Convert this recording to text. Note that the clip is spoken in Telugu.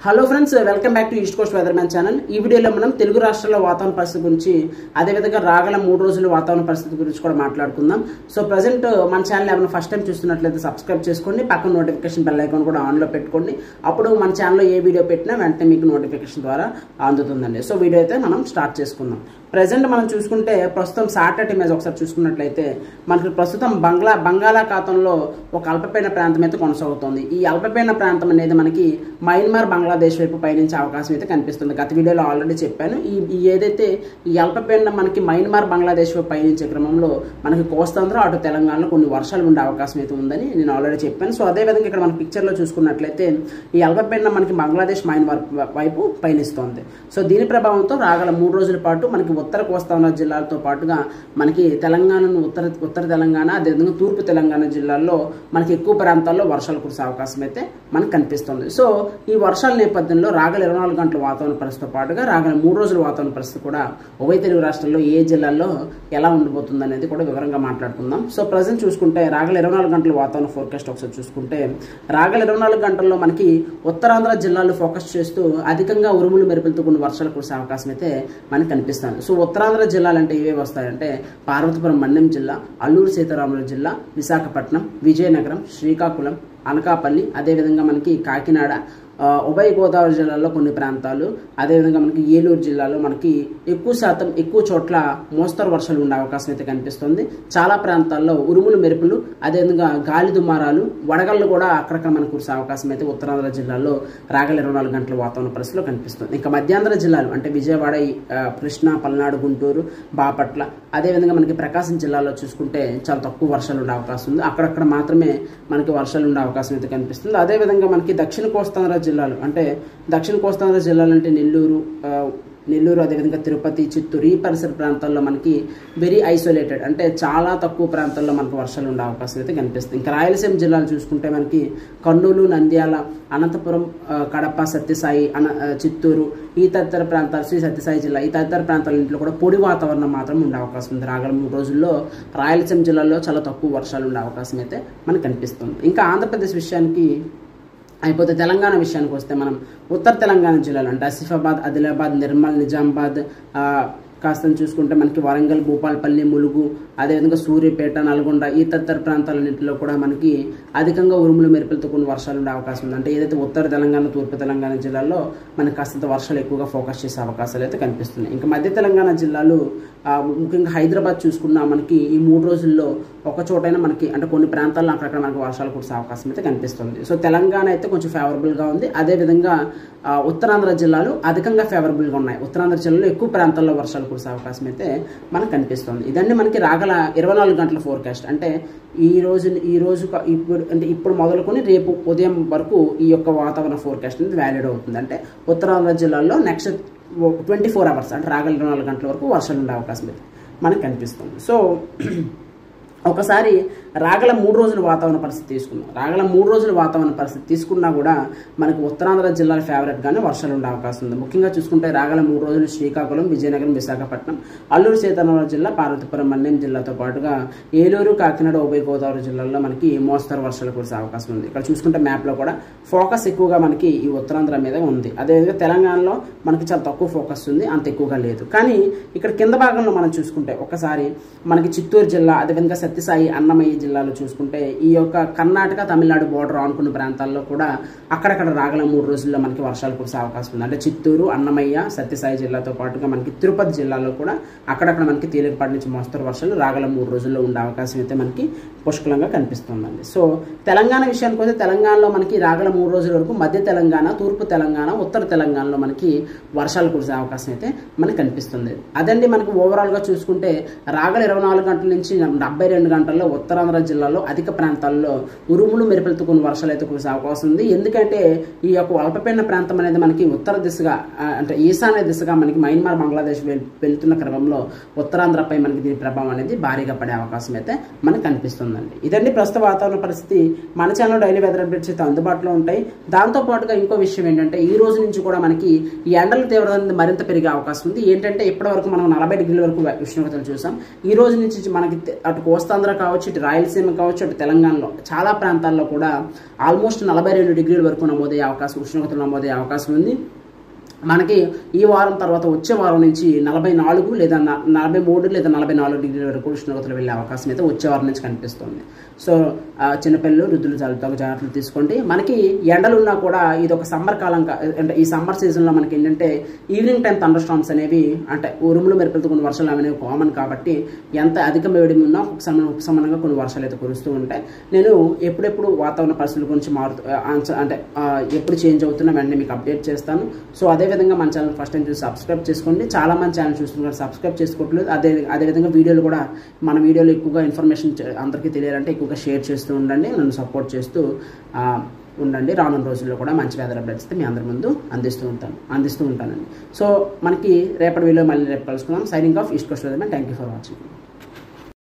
Hello friends, welcome back to East Coast Weather Man channel. ఈ వీడియోలో మనం తెలుగు రాష్ట్రాల వాతావరణ పరిస్థితి గురించి, అదేవిధంగా రాగల 3 రోజుల వాతావరణ పరిస్థితి గురించి కూడా మాట్లాడుకుందాం. సో ప్రజెంట్ మన ఛానల్ ఏమైనా ఫస్ట్ టైం చూస్తున్నట్లయితే సబ్స్క్రైబ్ చేసుకోండి, పక్కన నోటిఫికేషన్ బెల్ ఐకాన్ కూడా ఆన్లో పెట్టుకోండి. అప్పుడు మన ఛానల్లో ఏ వీడియో పెట్టినా వెంటనే మీకు నోటిఫికేషన్ ద్వారా అందుతుందండి. సో వీడియో అయితే మనం స్టార్ట్ చేసుకుందాం. ప్రజెంట్ మనం చూసుకుంటే ప్రస్తుతం శాటిలైట్ ఇమేజ్ ఒకసారి చూసుకున్నట్లయితే మనకి ప్రస్తుతం బంగాళాఖాతంలో ఒక అల్పపీడన ప్రాంతం అయితే కొనసాగుతుంది. ఈ అల్పపీడన ప్రాంతం అనేది మనకి మయన్మార్ బంగ్లాదేశ్ వైపు పయనించే అవకాశం అయితే కనిపిస్తుంది. గత వీడియోలో ఆల్రెడీ చెప్పాను. ఏదైతే ఈ అల్పపీడనం మనకి మయన్మార్ బంగ్లాదేశ్ వైపు పయనించే క్రమంలో మనకి కోస్తాంధ్ర అటు తెలంగాణలో కొన్ని వర్షాలు ఉండే అవకాశం అయితే ఉందని నేను ఆల్రెడీ చెప్పాను. సో అదేవిధంగా ఇక్కడ మన పిక్చర్లో చూసుకున్నట్లయితే ఈ అల్పపీడనం మనకి బంగ్లాదేశ్ మయన్మార్ వైపు పయనిస్తోంది. సో దీని ప్రభావంతో రాగల 3 రోజుల పాటు మనకి ఉత్తర కోస్తాంధ్ర జిల్లాలతో పాటుగా మనకి తెలంగాణను ఉత్తర తెలంగాణ, అదేవిధంగా తూర్పు తెలంగాణ జిల్లాల్లో మనకి ఎక్కువ ప్రాంతాల్లో వర్షాలు కురిసే అవకాశం అయితే మనకు కనిపిస్తుంది. సో ఈ వర్షాల నేపథ్యంలో రాగల 24 గంటల వాతావరణ పరిస్థితితో పాటుగా రాగల 3 రోజుల వాతావరణ పరిస్థితి కూడా ఉభయ తెలుగు రాష్ట్రాల్లో ఏ జిల్లాల్లో ఎలా ఉండబోతుంది అనేది కూడా వివరంగా మాట్లాడుకుందాం. సో ప్రజెంట్ చూసుకుంటే రాగల 24 గంటల వాతావరణ ఫోర్కాస్ట్ ఒకసారి చూసుకుంటే రాగల 24 గంటల్లో మనకి ఉత్తరాంధ్ర జిల్లాలు ఫోకస్ చేస్తూ అధికంగా ఉరుములు మెరుపులతో కొన్ని వర్షాలు కురిసే అవకాశం అయితే మనకు కనిపిస్తుంది. సో ఉత్తరాంధ్ర జిల్లాలు అంటే ఇవే వస్తాయంటే పార్వతీపురం మన్యం జిల్లా, అల్లూరు సీతారామరాజు జిల్లా, విశాఖపట్నం, విజయనగరం, శ్రీకాకుళం, అనకాపల్లి, అదేవిధంగా మనకి కాకినాడ, ఉభయ గోదావరి జిల్లాలో కొన్ని ప్రాంతాలు, అదేవిధంగా మనకి ఏలూరు జిల్లాలో మనకి ఎక్కువ చోట్ల మోస్తరు వర్షాలు ఉండే అవకాశం అయితే కనిపిస్తుంది. చాలా ప్రాంతాల్లో ఉరుములు మెరుపులు, అదేవిధంగా గాలి దుమారాలు, వడగళ్ళు కూడా అక్కడక్కడ మనకు కురిసే అవకాశం అయితే ఉత్తరాంధ్ర జిల్లాలో రాగల 24 గంటల వాతావరణ పరిస్థితిలో కనిపిస్తుంది. ఇంకా మధ్యాంధ్ర జిల్లాలు అంటే విజయవాడ, కృష్ణా, పల్నాడు, గుంటూరు, బాపట్ల, అదేవిధంగా మనకి ప్రకాశం జిల్లాలో చూసుకుంటే చాలా తక్కువ వర్షాలు ఉండే అవకాశం ఉంది. అక్కడక్కడ మాత్రమే మనకి వర్షాలు ఉండే అవకాశం అయితే కనిపిస్తుంది. అదేవిధంగా మనకి దక్షిణ కోస్తాంధ్ర జిల్లాలు అంటే దక్షిణ కోస్తాంధ్ర జిల్లాలు అంటే నెల్లూరు, అదేవిధంగా తిరుపతి, చిత్తూరు ఈ పరిసర ప్రాంతాల్లో మనకి వెరీ ఐసోలేటెడ్ అంటే చాలా తక్కువ ప్రాంతాల్లో మనకు వర్షాలు ఉండే అవకాశం అయితే కనిపిస్తుంది. ఇంకా రాయలసీమ జిల్లాలు చూసుకుంటే మనకి కర్నూలు, నంద్యాల, అనంతపురం, కడప, సత్యసాయి, చిత్తూరు ఈ తదితర ప్రాంతాలు, శ్రీ సత్యసాయి జిల్లా ఈ తదితర ప్రాంతాలన్నింటిలో కూడా పొడి వాతావరణం మాత్రం ఉండే అవకాశం ఉంది. రాగల 3 రోజుల్లో రాయలసీమ జిల్లాలో చాలా తక్కువ వర్షాలు ఉండే అవకాశం అయితే మనకు కనిపిస్తుంది. ఇంకా ఆంధ్రప్రదేశ్ విషయానికి అయిపోతే తెలంగాణ విషయానికి వస్తే మనం ఉత్తర తెలంగాణ జిల్లాలు అంటే ఆసిఫాబాద్, ఆదిలాబాద్, నిర్మల్, నిజామాబాద్, కాస్త చూసుకుంటే మనకి వరంగల్, భూపాలపల్లి, ములుగు, అదేవిధంగా సూర్యాపేట, నల్గొండ ఈ తదితర ప్రాంతాలన్నింటిలో కూడా మనకి అధికంగా ఉరుములు మెరుపులతో కొన్ని వర్షాలు ఉండే అవకాశం ఉంది. అంటే ఏదైతే ఉత్తర తెలంగాణ, తూర్పు తెలంగాణ జిల్లాల్లో మనకి కాస్తంత వర్షాలు ఎక్కువగా ఫోకస్ చేసే అవకాశాలు అయితే కనిపిస్తున్నాయి. ఇంకా మధ్య తెలంగాణ జిల్లాలు ముఖ్యంగా హైదరాబాద్ చూసుకున్నా మనకి ఈ 3 రోజుల్లో ఒక చోటైనా మనకి అంటే కొన్ని ప్రాంతాల్లో అక్కడక్కడ మనకి వర్షాలు కురిసే అవకాశం అయితే కనిపిస్తుంది. సో తెలంగాణ అయితే కొంచెం ఫేవరబుల్గా ఉంది. అదేవిధంగా ఉత్తరాంధ్ర జిల్లాలు అధికంగా ఫేవరబుల్గా ఉన్నాయి. ఉత్తరాంధ్ర జిల్లాలో ఎక్కువ ప్రాంతాల్లో వర్షాలు కురిసే అవకాశం అయితే మనకు కనిపిస్తుంది. ఇదండి మనకి రాగల 24 గంటల ఫోర్కాస్ట్. అంటే ఇప్పుడు మొదలుకొని రేపు ఉదయం వరకు ఈ యొక్క వాతావరణ ఫోర్కాస్ట్ అనేది వ్యాలిడ్ అవుతుంది. అంటే ఉత్తరాంధ్ర జిల్లాల్లో నెక్స్ట్ 24 అవర్స్ అంటే రాగల 24 గంటల వరకు వర్షాలు ఉండే అవకాశం అయితే మనకు కనిపిస్తుంది. సో ఒకసారి రాగల 3 రోజుల వాతావరణ పరిస్థితి తీసుకుందాం. రాగల 3 రోజుల వాతావరణ పరిస్థితి తీసుకున్నా కూడా మనకు ఉత్తరాంధ్ర జిల్లాల ఫేవరెట్గానే వర్షాలు ఉండే అవకాశం ఉంది. ముఖ్యంగా చూసుకుంటే రాగల 3 రోజులు శ్రీకాకుళం, విజయనగరం, విశాఖపట్నం, అల్లూరు సీతారామరాజు జిల్లా, పార్వతీపురం మన్యం జిల్లాతో పాటుగా ఏలూరు, కాకినాడ, ఉభయ గోదావరి జిల్లాల్లో మనకి మోస్తరు వర్షాలు కురిసే అవకాశం ఉంది. ఇక్కడ చూసుకుంటే మ్యాప్లో కూడా ఫోకస్ ఎక్కువగా మనకి ఈ ఉత్తరాంధ్ర మీద ఉంది. అదేవిధంగా తెలంగాణలో మనకి చాలా తక్కువ ఫోకస్ ఉంది, అంత ఎక్కువగా లేదు. కానీ ఇక్కడ కింద భాగంలో మనం చూసుకుంటే ఒకసారి మనకి చిత్తూరు జిల్లా, అదేవిధంగా సత్యసాయి, అన్నమయ్య జిల్లాలో చూసుకుంటే ఈ యొక్క కర్ణాటక, తమిళనాడు బోర్డర్ ఆనుకున్న ప్రాంతాల్లో కూడా అక్కడక్కడ రాగల 3 రోజుల్లో మనకి వర్షాలు కురిసే అవకాశం ఉంది. అంటే చిత్తూరు, అన్నమయ్య, సత్యసాయి జిల్లాతో పాటుగా మనకి తిరుపతి జిల్లాలో కూడా అక్కడక్కడ మనకి తేలికపాటి నుంచి మోస్తరు వర్షాలు రాగల 3 రోజుల్లో ఉండే అవకాశం అయితే మనకి పుష్కలంగా కనిపిస్తుందండి. సో తెలంగాణ విషయానికి వస్తే తెలంగాణలో మనకి రాగల 3 రోజుల వరకు మధ్య తెలంగాణ, తూర్పు తెలంగాణ, ఉత్తర తెలంగాణలో మనకి వర్షాలు కురిసే అవకాశం అయితే మనకి కనిపిస్తుంది. అదండి మనకి ఓవరాల్గా చూసుకుంటే రాగల 24 గంటల నుంచి 72 గంటల్లో ఉత్తరాంధ్ర జిల్లాలో అధిక ప్రాంతాల్లో ఉరుములు మెరుపులతో కొన్ని వర్షాలు అయితే కురిసే అవకాశం ఉంది. ఎందుకంటే ఈ యొక్క అల్పపీడన ప్రాంతం అనేది మనకి ఉత్తర దిశగా అంటే ఈశాన్య దిశగా మనకి మయన్మార్ బంగ్లాదేశ్ వెళ్తున్న క్రమంలో ఉత్తరాంధ్రపై మనకి దీని ప్రభావం అనేది భారీగా పడే అవకాశం అయితే మనకు కనిపిస్తుందండి. ఇదండి ప్రస్తుత వాతావరణ పరిస్థితి. మన ఛానల్ డైలీ వెదర్ అప్డేట్స్ అయితే అందుబాటులో ఉంటాయి. దాంతోపాటుగా ఇంకో విషయం ఏంటంటే ఈ రోజు నుంచి కూడా మనకి ఈ ఎండల తీవ్రత అనేది మరింత పెరిగే అవకాశం ఉంది. ఏంటంటే ఇప్పటి వరకు మనం 40 డిగ్రీల వరకు ఉష్ణోగ్రతలు చూసాం. ఈ రోజు నుంచి మనకి అటు కోస్తా కోస్తాంధ్ర కావచ్చు, ఇటు రాయలసీమ కావచ్చు, ఇటు తెలంగాణలో చాలా ప్రాంతాల్లో కూడా ఆల్మోస్ట్ 42 డిగ్రీల వరకు నమోదయ్యే అవకాశం, ఉష్ణోగ్రతలు నమోదయ్యే అవకాశం ఉంది. మనకి ఈ వారం తర్వాత వచ్చే వారం నుంచి 44 లేదా 43 లేదా 44 డిగ్రీల వరకు ఉష్ణోగ్రతలు వెళ్ళే అవకాశం అయితే వచ్చే వారం నుంచి కనిపిస్తుంది. సో చిన్నపిల్లలు, వృద్ధులు చాలా జాగ్రత్తలు తీసుకోండి. మనకి ఎండలు ఉన్నా కూడా ఇది ఒక సమ్మర్ కాలం, అంటే ఈ సమ్మర్ సీజన్లో మనకి ఏంటంటే ఈవినింగ్ టైం థండర్ స్టార్మ్స్ అనేవి, అంటే ఉరుములు మెరుపులతో కొన్ని వర్షాలు అనేవి కామన్ కాబట్టి ఎంత అధిక వేడి ఉన్నా ఉపశమనంగా కొన్ని వర్షాలు అయితే కురుస్తూ ఉంటాయి. నేను ఎప్పుడెప్పుడు వాతావరణ పరిస్థితుల గురించి అంటే ఎప్పుడు చేంజ్ అవుతున్నా వెంటనే మీకు అప్డేట్ చేస్తాను. సో అదేవిధంగా మన ఛానల్ ఫస్ట్ టైం చూసి సబ్స్క్రైబ్ చేసుకోండి. చాలా మంది ఛానల్ చూస్తున్నారు, సబ్స్క్రైబ్ చేసుకోవట్లేదు. అదేవిధంగా వీడియోలు కూడా, మన వీడియోలో ఎక్కువగా ఇన్ఫర్మేషన్ అందరికీ తెలియాలంటే ఎక్కువగా షేర్ చేస్తూ ఉండండి, నన్ను సపోర్ట్ చేస్తూ ఉండండి. రానున్న రోజుల్లో కూడా మంచి వెదర్ అప్డేట్స్ మీ అందరి ముందు అందిస్తూ ఉంటానండి. సో మనకి రేపటి వీడియో మళ్ళీ రేపు కలుసుకుందాం. Signing off east Coast weathermen. Thank you for watching.